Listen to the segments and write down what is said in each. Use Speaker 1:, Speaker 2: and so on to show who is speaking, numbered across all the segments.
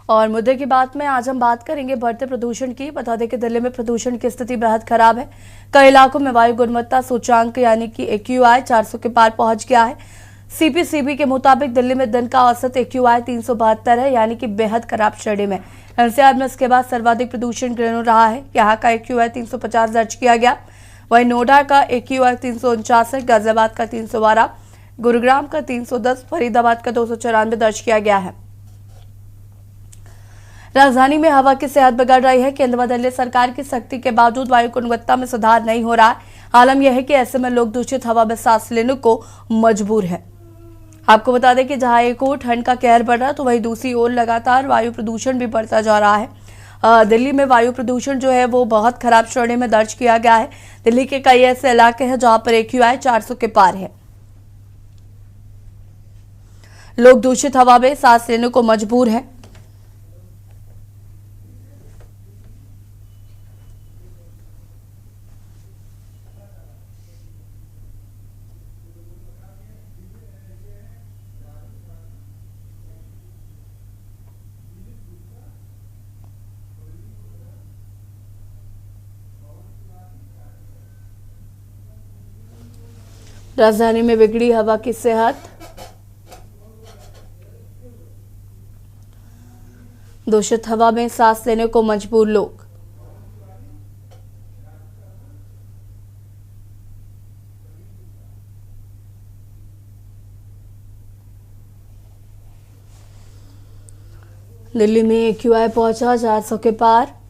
Speaker 1: और मुद्दे की बात में आज हम बात करेंगे बढ़ते प्रदूषण की। बता दें कि दिल्ली में प्रदूषण की स्थिति बेहद खराब है। कई इलाकों में वायु गुणवत्ता सूचांक यानी कि AQI 400 के पार पहुंच गया है। CPCB के मुताबिक दिल्ली में दिन का औसत AQI 372 है, यानी कि बेहद खराब श्रेणी में। NCR में इसके बाद सर्वाधिक प्रदूषण ग्रेनो रहा है। यहाँ का AQI 350 दर्ज किया गया। वहीं नोएडा का AQI 349 है, गाजियाबाद का 312, गुरुग्राम का 310, फरीदाबाद का 294 दर्ज किया गया है। राजधानी में हवा की सेहत बिगड़ रही है। केंद्र व दिल्ली सरकार की सख्ती के बावजूद वायु गुणवत्ता में सुधार नहीं हो रहा है। आलम यह है कि ऐसे में लोग दूषित हवा में सांस लेने को मजबूर है। आपको बता दें कि जहां एक ओर ठंड का कहर बढ़ रहा है, तो वहीं दूसरी ओर लगातार वायु प्रदूषण भी बढ़ता जा रहा है। दिल्ली में वायु प्रदूषण जो है वो बहुत खराब श्रेणी में दर्ज किया गया है। दिल्ली के कई ऐसे इलाके हैं जहां पर AQI 400 के पार है। लोग दूषित हवा में सांस लेने को मजबूर है। राजधानी में बिगड़ी हवा की सेहत, दूषित हवा में सांस लेने को मजबूर लोग। दिल्ली में AQI पहुंचा 400 के पार।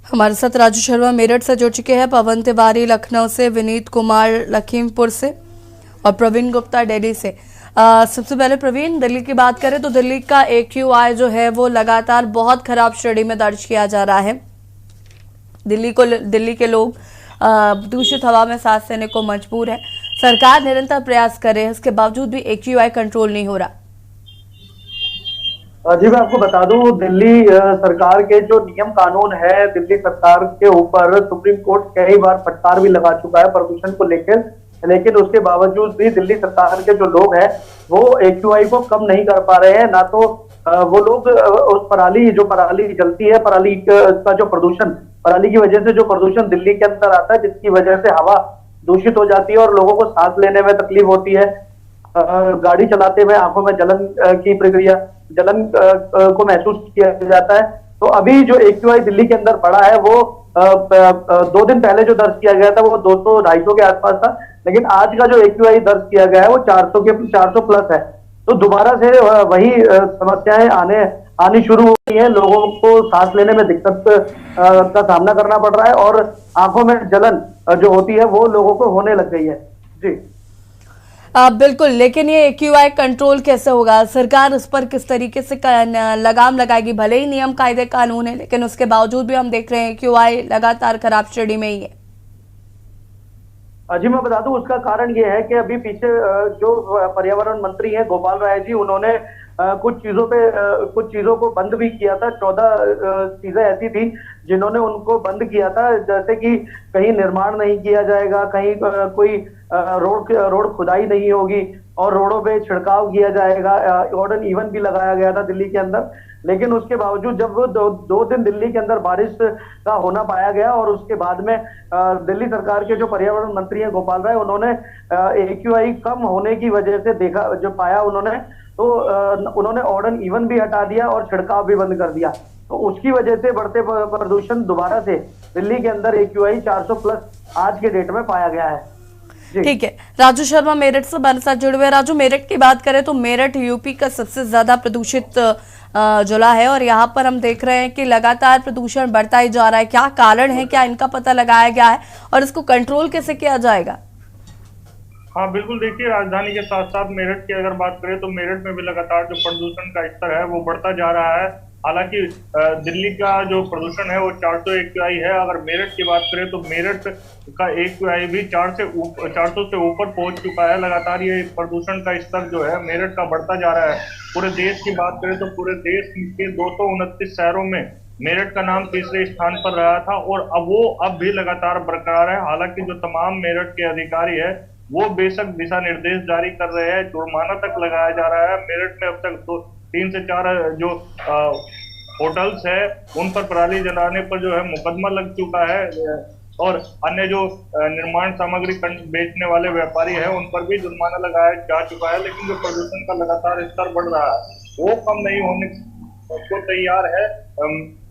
Speaker 1: हमारे साथ राजू शर्मा मेरठ से जुड़ चुके हैं, पवन तिवारी लखनऊ से, विनीत कुमार लखीमपुर से और प्रवीण गुप्ता दिल्ली से। सबसे पहले प्रवीण, दिल्ली की बात करें तो दिल्ली का AQI जो है वो लगातार बहुत खराब श्रेणी में दर्ज किया जा रहा है। दिल्ली के लोग दूषित हवा में सांस लेने को मजबूर है। सरकार निरंतर प्रयास कर रही है, इसके बावजूद भी AQI कंट्रोल नहीं हो रहा।
Speaker 2: जी मैं आपको बता दूं, दिल्ली सरकार के जो नियम कानून है, दिल्ली सरकार के ऊपर सुप्रीम कोर्ट कई बार फटकार भी लगा चुका है प्रदूषण को लेकर, लेकिन उसके बावजूद भी दिल्ली सरकार के जो लोग हैं वो AQI को कम नहीं कर पा रहे हैं। ना तो वो लोग उस पराली जलती है, पराली का जो प्रदूषण, पराली की वजह से जो प्रदूषण दिल्ली के अंदर आता है, जिसकी वजह से हवा दूषित हो जाती है और लोगों को सांस लेने में तकलीफ होती है। गाड़ी चलाते हुए आंखों में जलन को महसूस किया जाता है। तो अभी जो AQI दिल्ली के अंदर पड़ा है वो 2 दिन पहले जो दर्ज किया गया था वो 200-250 के आसपास था, लेकिन आज का जो AQI दर्ज किया गया है वो 400 प्लस है। तो दोबारा से वही समस्याएं आनी शुरू हो गई है। लोगों को सांस लेने में दिक्कत का सामना करना पड़ रहा है और आंखों में जलन जो होती है वो लोगों को होने लग गई है। जी
Speaker 1: बिल्कुल, लेकिन ये AQI कंट्रोल कैसे होगा? सरकार उस पर किस तरीके से लगाम लगाएगी? भले ही नियम कायदे कानून है, लेकिन उसके बावजूद भी हम देख रहे हैं AQI लगातार खराब श्रेणी में ही है।
Speaker 2: जी मैं बता दूं, उसका कारण ये है कि अभी पीछे जो पर्यावरण मंत्री हैं गोपाल राय जी, उन्होंने कुछ चीजों को बंद भी किया था। 14 चीजें ऐसी थी जिन्होंने उनको बंद किया था, जैसे कि कहीं निर्माण नहीं किया जाएगा, कहीं कोई रोड खुदाई नहीं होगी और रोडों पे छिड़काव किया जाएगा। ऑड एंड इवन भी लगाया गया था दिल्ली के अंदर, लेकिन उसके बावजूद जब वो दो दिन दिल्ली के अंदर बारिश का होना पाया गया और उसके बाद में दिल्ली सरकार के जो पर्यावरण मंत्री हैं गोपाल राय, उन्होंने AQI कम होने की वजह से देखा, जो पाया उन्होंने, तो उन्होंने ऑड एंड इवन भी हटा दिया और छिड़काव भी बंद कर दिया। तो उसकी वजह से बढ़ते प्रदूषण दोबारा से दिल्ली के अंदर AQI 400 प्लस आज के डेट में पाया गया है।
Speaker 1: ठीक है, राजू शर्मा मेरठ से हमारे साथ जुड़े हुए। राजू, मेरठ की बात करें तो मेरठ यूपी का सबसे ज्यादा प्रदूषित जिला है और यहाँ पर हम देख रहे हैं कि लगातार प्रदूषण बढ़ता ही जा रहा है। क्या कारण है, क्या इनका पता लगाया गया है और इसको कंट्रोल कैसे किया जाएगा?
Speaker 3: हाँ बिल्कुल, देखिए राजधानी के साथ साथ मेरठ की अगर बात करें तो मेरठ में भी लगातार जो प्रदूषण का स्तर है वो बढ़ता जा रहा है। हालांकि दिल्ली का जो प्रदूषण है वो 400 AQI है। अगर मेरठ की बात करें तो मेरठ का AQI भी 400 से ऊपर पहुंच चुका है। लगातार ये प्रदूषण का स्तर जो है मेरठ का बढ़ता जा रहा है। पूरे देश की बात करें तो पूरे देश के 229 शहरों में मेरठ का नाम तीसरे स्थान पर रहा था, और अब भी लगातार बरकरार है। हालांकि जो तमाम मेरठ के अधिकारी है वो बेशक दिशा निर्देश जारी कर रहे हैं, जुर्माना तक लगाया जा रहा है। मेरठ में अब तक 3 से 4 जो होटल्स है उन पर पराली जलाने पर जो है मुकदमा लग चुका है, और अन्य जो निर्माण सामग्री बेचने वाले व्यापारी हैं उन पर भी जुर्माना लगाया जा चुका है। लेकिन जो प्रदूषण का लगातार स्तर बढ़ रहा है वो कम नहीं होने को तैयार है।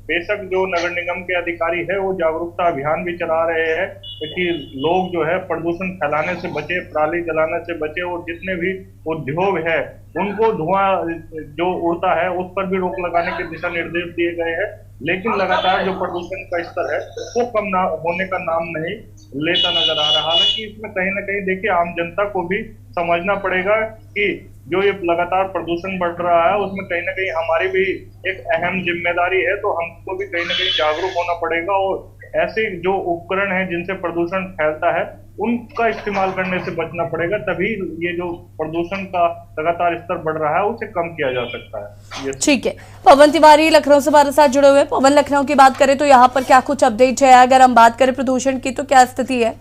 Speaker 3: बेशक जो नगर निगम के अधिकारी है वो जागरूकता अभियान भी चला रहे हैं कि लोग जो है प्रदूषण फैलाने से बचे, पराली जलाने से बचे, और जितने भी उद्योग है उनको धुआं जो उड़ता है उस पर भी रोक लगाने के दिशा निर्देश दिए गए हैं। लेकिन लगातार जो प्रदूषण का स्तर है वो कम ना होने का नाम नहीं लेता नजर आ रहा। हालांकि इसमें कहीं ना कहीं देखिए आम जनता को भी समझना पड़ेगा कि जो ये लगातार प्रदूषण बढ़ रहा है उसमें कहीं ना कहीं हमारी भी एक अहम जिम्मेदारी है। तो हमको भी कहीं ना कहीं जागरूक होना पड़ेगा, और ऐसे जो उपकरण हैं जिनसे प्रदूषण फैलता है उनका इस्तेमाल करने से बचना पड़ेगा। तभी ये जो प्रदूषण का लगातार स्तर बढ़ रहा है उसे कम किया जा सकता है।
Speaker 1: ठीक है, पवन तिवारी लखनऊ से हमारे साथ जुड़े हुए। पवन, लखनऊ की बात करें तो यहाँ पर क्या कुछ अपडेट है? अगर हम बात करें प्रदूषण की तो क्या स्थिति है?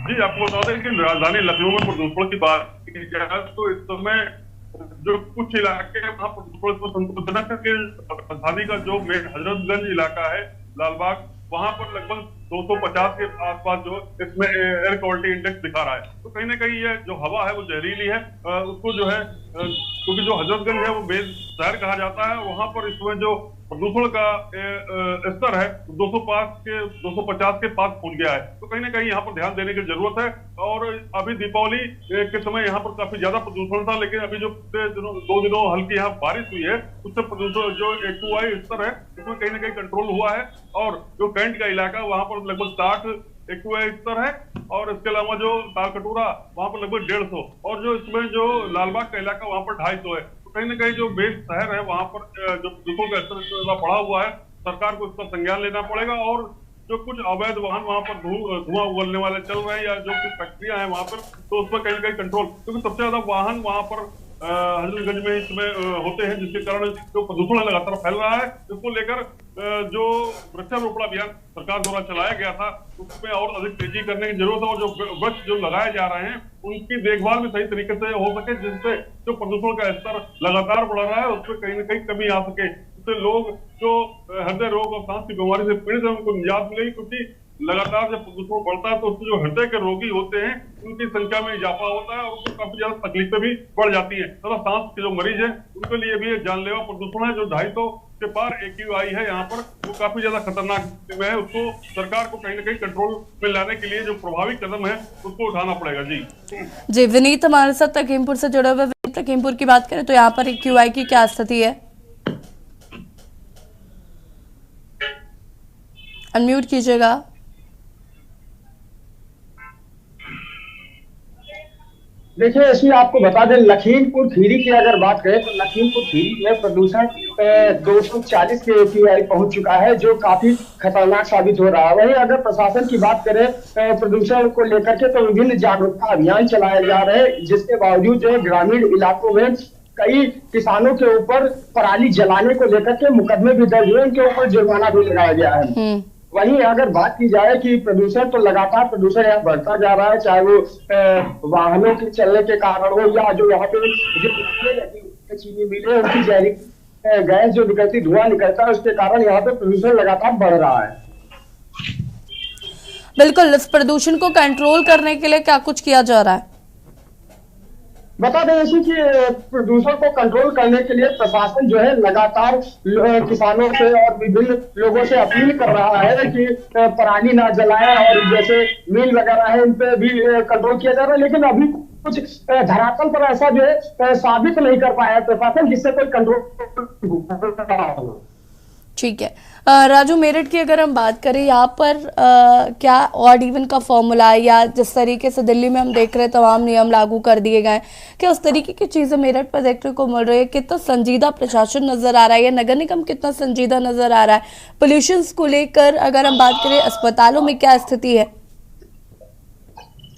Speaker 4: जी, आपको बता दें कि राजधानी लखनऊ में प्रदूषण की बात की जाए तो इस समय जो कुछ इलाके हैं वहाँ प्रदूषण को संतोषजनक है। राजधानी का जो मेन हजरतगंज इलाका है, लालबाग, वहां पर लगभग 250 के आसपास जो इसमें एयर क्वालिटी इंडेक्स दिखा रहा है। तो कहीं ना कहीं ये जो हवा है वो जहरीली है। उसको जो है क्योंकि जो हजरतगंज है वो बेस शहर कहा जाता है, वहां पर इसमें जो प्रदूषण का स्तर है 250 के पास पहुंच गया है। तो कहीं ना कहीं यहाँ पर ध्यान देने की जरूरत है। और अभी दीपावली के समय यहाँ पर काफी ज्यादा प्रदूषण था, लेकिन अभी जो 2 दिनों हल्की यहाँ बारिश हुई है उससे प्रदूषण जो AQI स्तर है इसमें कहीं ना कहीं कंट्रोल हुआ है। और जो कैंट का इलाका वहां पर लगभग 60 AQI स्तर है, और इसके अलावा जो तालकटोरा वहां पर लगभग 150, और जो इसमें जो लालबाग का इलाका वहां पर 250 है। कहीं ना कहीं जो बेस शहर है वहां पर जो प्रदूषण का स्तर बढ़ा हुआ है, सरकार को इसका संज्ञान लेना पड़ेगा। और जो कुछ अवैध वाहन वहां पर धुआं उगलने वाले चल रहे हैं या जो कुछ फैक्ट्रियां हैं वहां पर, तो उस पर कहीं ना कहीं कंट्रोल, क्योंकि सबसे ज्यादा वाहन वहां पर हजरतगंज में इसमें होते हैं, जिसके कारण जो प्रदूषण लगातार फैल रहा है। इसको लेकर जो वृक्षारोपण अभियान सरकार द्वारा चलाया गया था उसमें और अधिक तेजी करने की जरूरत है, और जो वृक्ष जो लगाए जा रहे हैं उनकी देखभाल भी सही तरीके से हो सके, जिससे जो प्रदूषण का स्तर लगातार बढ़ रहा है उसमें कहीं ना कहीं कमी आ सके, जिससे लोग जो हृदय रोग और सांस की बीमारी से पीड़ित है उनको निजात मिलेगी। क्योंकि लगातार जब प्रदूषण बढ़ता है तो उससे जो हृदय के रोगी होते हैं उनकी संख्या में इजाफा होता है, और उनको काफी ज्यादा तकलीफें भी बढ़ जाती है। तथा सांस के जो मरीज हैं उनके लिए भी जानलेवा प्रदूषण है। जो 250 के पार AQI है यहाँ पर, वो काफी ज्यादा खतरनाक है। उसको सरकार को कहीं ना कहीं कंट्रोल में लाने के लिए जो प्रभावी कदम है उसको उठाना पड़ेगा।
Speaker 1: जी, विनीत हमारे साथ लखीमपुर से जुड़े हुए। लखीमपुर की बात करें तो यहाँ पर AQI की क्या स्थिति है? अनम्यूट कीजिएगा।
Speaker 5: देखिए, इसमें आपको बता दें लखीमपुर खीरी की अगर बात करें तो लखीमपुर खीरी में प्रदूषण 240 के AQI पहुंच चुका है, जो काफी खतरनाक साबित हो रहा है। वहीं अगर प्रशासन की बात करें प्रदूषण को लेकर के, तो विभिन्न जागरूकता अभियान चलाए जा रहे हैं, जिसके बावजूद जो है ग्रामीण इलाकों में कई किसानों के ऊपर पराली जलाने को लेकर के मुकदमे भी दर्ज हुए, उनके ऊपर जुर्माना भी लगाया गया है। वहीं अगर बात की जाए कि प्रदूषण तो लगातार प्रदूषण यहाँ बढ़ता जा रहा है, चाहे वो वाहनों के चलने के कारण हो या जो यहाँ पे जो चीनी मिले उनकी जहरीली गैस जो निकलती, धुआं निकलता है, उसके कारण यहाँ पे प्रदूषण लगातार बढ़ रहा है।
Speaker 1: बिल्कुल, इस प्रदूषण को कंट्रोल करने के लिए क्या कुछ किया जा रहा है?
Speaker 5: बता दें जैसे कि प्रदूषण को कंट्रोल करने के लिए प्रशासन जो है लगातार किसानों से और विभिन्न लोगों से अपील कर रहा है कि पराली ना जलाएं, और जैसे मिल वगैरह है इन पे भी कंट्रोल किया जा रहा है। लेकिन अभी कुछ धरातल पर ऐसा जो है साबित नहीं कर पाया प्रशासन, जिससे कोई कंट्रोल।
Speaker 1: ठीक है। राजू, मेरठ की अगर हम बात करें, यहाँ पर क्या ऑड इवन का फॉर्मूला है, या जिस तरीके से दिल्ली में हम देख रहे हैं तमाम नियम लागू कर दिए गए, क्या उस तरीके की चीजें मेरठ पर देखने को मिल रही है? कितना संजीदा प्रशासन नजर आ रहा है, या नगर निगम कितना संजीदा नजर आ रहा है? पोल्यूशन को लेकर अगर हम बात करें, अस्पतालों में क्या स्थिति है?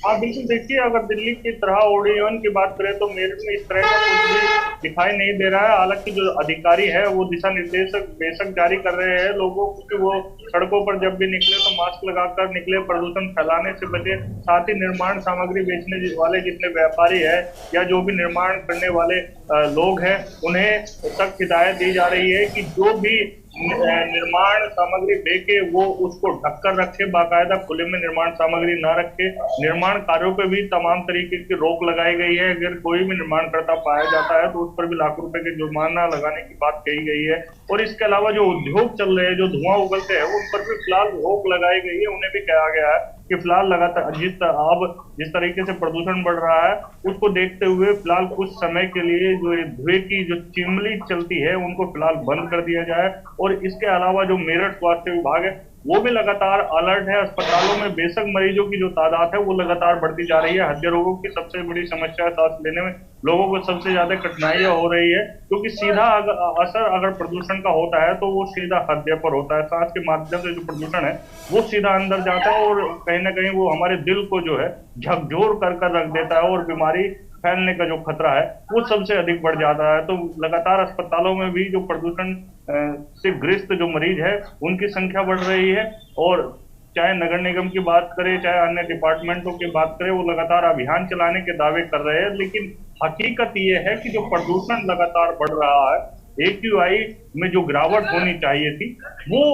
Speaker 3: हाँ बिल्कुल, देखिए अगर दिल्ली की तरह ओडियन की बात करें तो मेरठ में इस तरह का कुछ भी दिखाई नहीं दे रहा है। हालांकि जो अधिकारी है वो दिशा निर्देश बेशक जारी कर रहे हैं लोगों को कि वो सड़कों पर जब भी निकले तो मास्क लगाकर निकले, प्रदूषण फैलाने से बचे। साथ ही निर्माण सामग्री बेचने वाले जितने व्यापारी है या जो भी निर्माण करने वाले लोग हैं, उन्हें सख्त हिदायत दी जा रही है कि जो भी निर्माण सामग्री देके वो उसको ढककर रखे, बाकायदा खुले में निर्माण सामग्री ना रखे। निर्माण कार्यों पे भी तमाम तरीके की रोक लगाई गई है। अगर कोई भी निर्माण करता पाया जाता है तो उस पर भी लाखों रुपए के जुर्माना लगाने की बात कही गई है। और इसके अलावा जो उद्योग चल रहे हैं, जो धुआं उगलते हैं, उन पर भी फिलहाल रोक लगाई गई है। उन्हें भी कहा गया है कि फिलहाल लगातार जिस तरीके से प्रदूषण बढ़ रहा है उसको देखते हुए फिलहाल कुछ समय के लिए जो धुएं की जो चिमनी चलती है उनको फिलहाल बंद कर दिया जाए। और इसके अलावा जो मेरठ स्वास्थ्य विभाग है वो भी लगातार अलर्ट है। अस्पतालों में बेशक मरीजों की जो तादाद है वो लगातार बढ़ती जा रही है। हृदय रोगों की सबसे बड़ी समस्या, सांस लेने में लोगों को सबसे ज्यादा कठिनाइयां हो रही है, क्योंकि सीधा असर अगर प्रदूषण का होता है तो वो सीधा हृदय पर होता है। सांस के माध्यम से जो प्रदूषण है वो सीधा अंदर जाता है और कहीं ना कहीं वो हमारे दिल को जो है झकझोर कर रख देता है और बीमारी फैलने का जो खतरा है वो सबसे अधिक बढ़ जाता है। तो लगातार अस्पतालों में भी जो प्रदूषण से ग्रस्त जो मरीज है उनकी संख्या बढ़ रही है। और चाहे नगर निगम की बात करें, चाहे अन्य डिपार्टमेंटों की बात करें, वो लगातार अभियान चलाने के दावे कर रहे हैं, लेकिन हकीकत ये है कि जो प्रदूषण लगातार बढ़ रहा है, AQI में जो गिरावट होनी चाहिए थी वो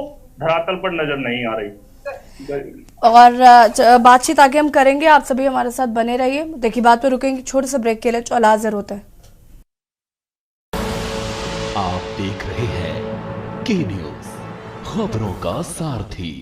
Speaker 3: धरातल पर नजर नहीं आ रही।
Speaker 1: और बातचीत आगे हम करेंगे, आप सभी हमारे साथ बने रहिए। देखिए बात पे रुकेंगे छोटे से ब्रेक के लिए, चलो हाजिर होते हैं।
Speaker 6: आप देख रहे हैं के न्यूज, खबरों का सारथी।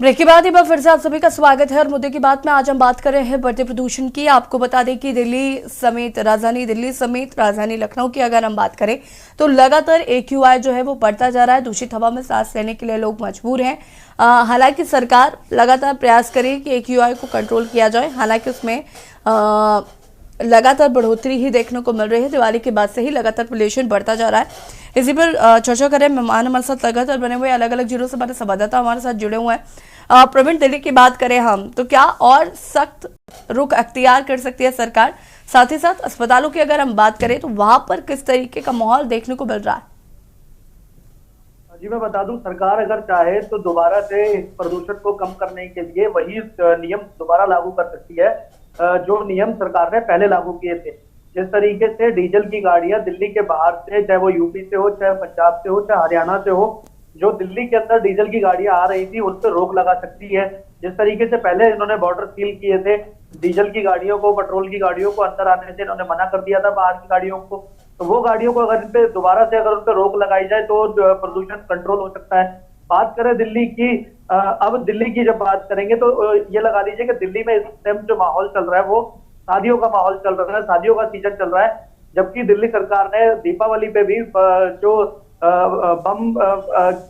Speaker 1: ब्रेक के बाद एक बार फिर से आप सभी का स्वागत है। और मुद्दे की बात में आज हम बात कर रहे हैं बढ़ते प्रदूषण की। आपको बता दें कि राजधानी दिल्ली समेत राजधानी लखनऊ की अगर हम बात करें तो लगातार AQI जो है वो बढ़ता जा रहा है। दूषित हवा में सांस लेने के लिए लोग मजबूर हैं। हालांकि सरकार लगातार प्रयास करे कि AQI को कंट्रोल किया जाए, हालांकि उसमें लगातार बढ़ोतरी ही देखने को मिल रही है। दिवाली के बाद से ही लगातार पोल्यूशन बढ़ता जा रहा है। इसी पर चर्चा करें, मेहमान हमारे साथ लगातार बने हुए, अलग अलग जिलों से हमारे संवाददाता हमारे साथ जुड़े हुए हैं। प्रवीण, दिल्ली की बात करें हम तो क्या और सख्त रुख अख्तियार कर सकती है सरकार? साथ ही साथ अस्पतालों की अगर हम बात करें तो वहां पर किस तरीके का माहौल देखने को मिल रहा है?
Speaker 2: जी मैं बता दूं, सरकार अगर चाहे तो दोबारा से इस प्रदूषण को कम करने के लिए वही नियम दोबारा लागू कर सकती है जो नियम सरकार ने पहले लागू किए थे। जिस तरीके से डीजल की गाड़ियां दिल्ली के बाहर से, चाहे वो यूपी से हो, चाहे पंजाब से हो, चाहे हरियाणा से हो, जो दिल्ली के अंदर डीजल की गाड़ियां आ रही थी उन पर रोक लगा सकती है। जिस तरीके से पहले इन्होंने बॉर्डर सील किए थे, डीजल की गाड़ियों को, पेट्रोल की गाड़ियों को अंदर आने से इन्होंने मना कर दिया था बाहर की गाड़ियों को। तो वो गाड़ियों को अगर इन पे दोबारा से अगर उन पर रोक लगाई जाए तो प्रदूषण कंट्रोल हो सकता है। बात करें दिल्ली की, अब दिल्ली की जब बात करेंगे तो ये लगा लीजिए कि दिल्ली में इस टाइम जो माहौल चल रहा है वो शादियों का माहौल चल रहा है, शादियों का सीजन चल रहा है। जबकि दिल्ली सरकार ने दीपावली पे भी जो बम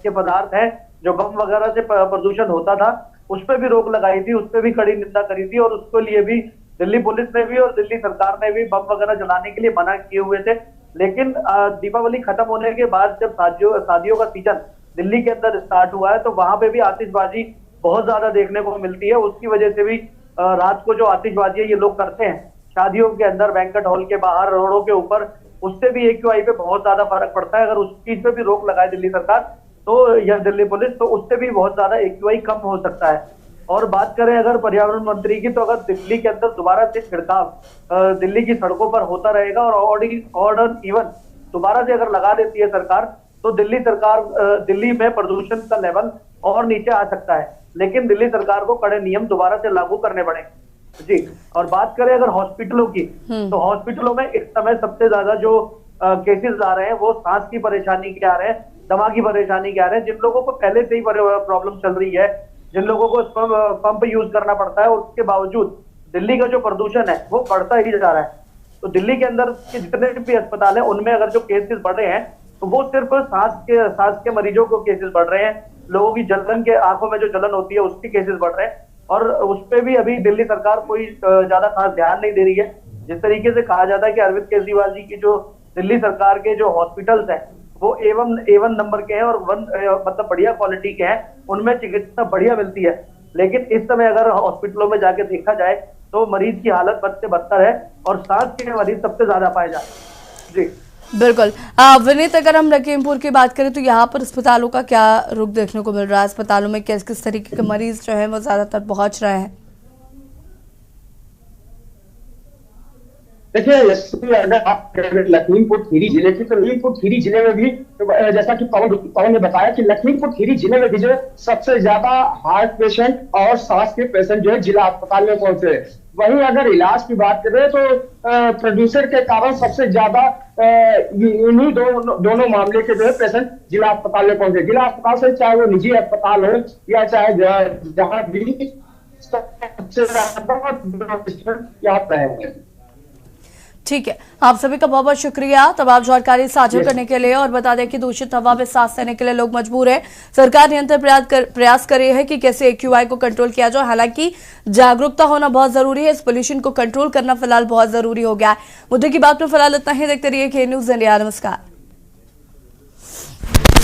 Speaker 2: के पदार्थ हैं, जो बम वगैरह से प्रदूषण होता था, उस पर भी रोक लगाई थी, उस पर भी कड़ी निंदा करी थी। और उसके लिए भी दिल्ली पुलिस ने भी और दिल्ली सरकार ने भी बम वगैरह जलाने के लिए मना किए हुए थे। लेकिन दीपावली खत्म होने के बाद जब शादियों का सीजन दिल्ली के अंदर स्टार्ट हुआ है तो वहां पे भी आतिशबाजी बहुत ज्यादा देखने को मिलती है। उसकी वजह से भी रात को जो आतिशबाजी ये लोग करते हैं शादियों के अंदर, बैंक्वेट हॉल के बाहर, रोडों के ऊपर, उससे भी AQI पे बहुत ज्यादा फर्क पड़ता है। अगर उस चीज पे भी रोक लगाए दिल्ली सरकार तो या दिल्ली पुलिस, तो उससे भी बहुत ज्यादा AQI कम हो सकता है। और बात करें अगर पर्यावरण मंत्री की, तो अगर दिल्ली के अंदर दोबारा से छिड़काव दिल्ली की सड़कों पर होता रहेगा और ऑर्डर इवन दोबारा से अगर लगा देती है सरकार, तो दिल्ली में प्रदूषण का लेवल और नीचे आ सकता है। लेकिन दिल्ली सरकार को कड़े नियम दोबारा से लागू करने पड़ेंगे जी। और बात करें अगर हॉस्पिटलों की, तो हॉस्पिटलों में इस समय सबसे ज्यादा जो केसेस आ रहे हैं वो सांस की परेशानी के आ रहे हैं, दमा की परेशानी के आ रहे हैं। जिन लोगों को पहले से ही प्रॉब्लम चल रही है, जिन लोगों को पंप यूज करना पड़ता है, उसके बावजूद दिल्ली का जो प्रदूषण है वो बढ़ता ही जा रहा है। तो दिल्ली के अंदर के जितने भी अस्पताल हैं उनमें अगर जो केसेस बढ़ रहे हैं तो वो सिर्फ सांस के मरीजों को केसेस बढ़ रहे हैं, लोगों की जलन के आंखों में जो जलन होती है उसके केसेस बढ़ रहे हैं, और उस पर भी अभी दिल्ली सरकार कोई ज्यादा खास ध्यान नहीं दे रही है। जिस तरीके से कहा जाता है कि अरविंद केजरीवाल जी की जो दिल्ली सरकार के जो हॉस्पिटल्स हैं वो A1 नंबर के हैं और मतलब बढ़िया क्वालिटी के हैं, उनमें चिकित्सा बढ़िया मिलती है। लेकिन इस समय अगर हॉस्पिटलों में जाके देखा जाए तो मरीज की हालत बद से बदतर है और सांस के मरीज सबसे ज्यादा पाए जाते हैं। जी
Speaker 1: बिल्कुल। विनीत, अगर हम लखीमपुर की बात करें तो यहाँ पर अस्पतालों का क्या रुख देखने को मिल रहा है? अस्पतालों में किस किस तरीके के मरीज जो है वो ज्यादातर पहुंच रहे हैं?
Speaker 5: देखिए, अगर आप लखीमपुर खीरी जिले की, तो लखीमपुर खीरी जिले में भी जैसा कि पवन ने बताया कि लखीमपुर खीरी जिले में भी जो सबसे ज्यादा हार्ट पेशेंट और सांस के पेशेंट जो है जिला अस्पताल में पहुंचे। वहीं अगर इलाज की बात करें तो प्रदूषण के कारण सबसे ज्यादा इन्हीं दोनों मामले के जो है पेशेंट जिला अस्पताल में पहुंचे। जिला अस्पताल से चाहे वो निजी अस्पताल हो या चाहे जहां भी, सबसे ज्यादा
Speaker 1: ठीक है, आप सभी का बहुत बहुत शुक्रिया तमाम जानकारी साझा करने के लिए। और बता दें कि दूषित हवा में सांस लेने के लिए लोग मजबूर हैं। सरकार निरंतर प्रयास कर रही है कि कैसे AQI को कंट्रोल किया जाए। हालांकि जागरूकता होना बहुत जरूरी है, इस पोल्यूशन को कंट्रोल करना फिलहाल बहुत जरूरी हो गया है। मुद्दे की बात में फिलहाल इतना ही। देखते रहिए के न्यूज़ इंडिया। नमस्कार।